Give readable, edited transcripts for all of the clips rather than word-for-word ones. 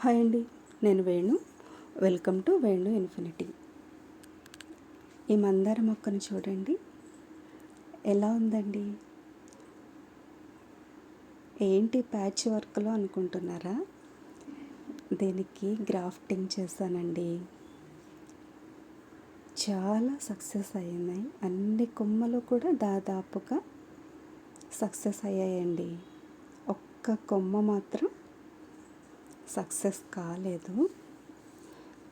Hi అండి, నేను Venu. Welcome to Venu infinity. ఈ మందార మొక్కను చూడండి, ఎలా ఉందండి. ఏంటి ప్యాచ్ వర్క్లో అనుకుంటున్నారా? దీనికి గ్రాఫ్టింగ్ చేశానండి. చాలా సక్సెస్ అయ్యాయి. అన్ని కొమ్మలు కూడా దాదాపుగా సక్సెస్ అయ్యాయండి. ఒక్క కొమ్మ మాత్రం సక్సెస్ కాలేదు.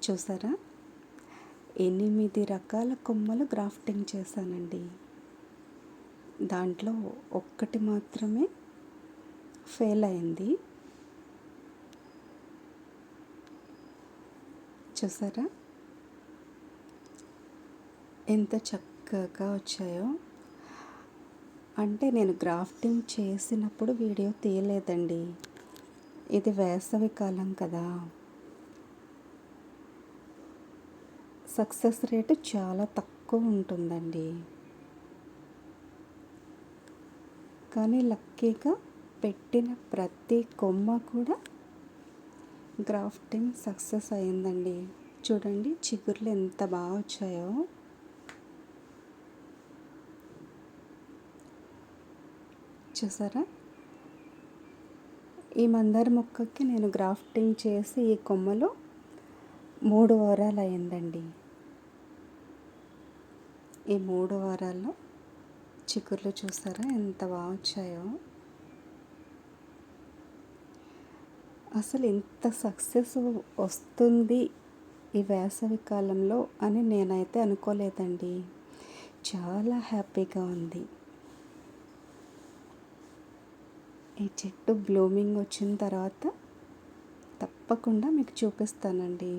చూసారా, 8 రకాల కొమ్మలు గ్రాఫ్టింగ్ చేశానండి. దాంట్లో ఒక్కటి మాత్రమే ఫెయిల్ అయింది. చూసారా ఎంత చక్కగా వచ్చాయో. అంటే నేను గ్రాఫ్టింగ్ చేసినప్పుడు వీడియో తీయలేదండి. ఇది వేసవి కాలం కదా, సక్సెస్ రేటు చాలా తక్కువ ఉంటుందండి. కానీ లక్కీగా పెట్టిన ప్రతి కొమ్మ కూడా గ్రాఫ్టింగ్ సక్సెస్ అయిందండి. చూడండి, చిగుర్లు ఎంత బాగా వచ్చాయో. చూసారా, ఈ మందార మొక్కకి నేను గ్రాఫ్టింగ్ చేసి ఈ కొమ్మలో 3 వారాలు అయిందండి. ఈ 3 వారాల్లో చిగుర్లు చూసారా ఎంత బాగా వచ్చాయో. అసలు ఇంత సక్సెస్ వస్తుంది ఈ వేసవి కాలంలో అని నేనైతే అనుకోలేదండి. చాలా హ్యాపీగా ఉంది. ఈ చెట్టు బ్లూమింగ్ వచ్చిన తర్వాత తప్పకుండా మీకు చూపిస్తానండి.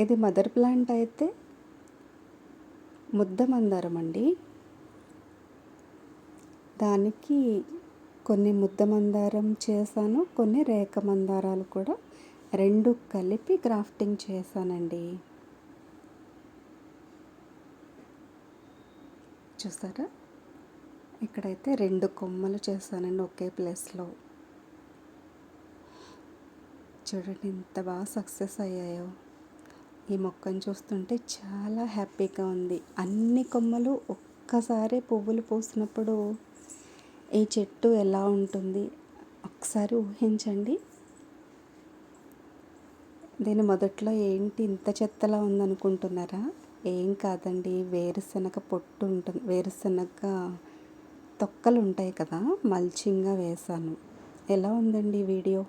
ఇది మదర్ ప్లాంట్ అయితే ముద్ద మందారం అండి. దానికి కొన్ని ముద్ద మందారం చేశాను, కొన్ని రేఖ మందారాలు కూడా 2 కలిపి గ్రాఫ్టింగ్ చేశానండి. చూసారా, ఇక్కడైతే 2 కొమ్మలు చేశానండి ఒకే ప్లేస్లో. చూడండి ఎంత బాగా సక్సెస్ అయ్యాయో. ఈ మొక్కను చూస్తుంటే చాలా హ్యాపీగా ఉంది. అన్ని కొమ్మలు ఒక్కసారి పువ్వులు పూసినప్పుడు ఈ చెట్టు ఎలా ఉంటుంది ఒకసారి ఊహించండి. దీని మొదట్లో ఏంటి ఇంత చెత్తలా ఉందనుకుంటున్నారా? ఏం కాదండి, వేరుశనగ పొట్టు ఉంటుంది. వేరుశనగ తొక్కలు ఉంటాయి కదా, మల్చింగ్గా వేశాను. ఎలా ఉందండి వీడియో?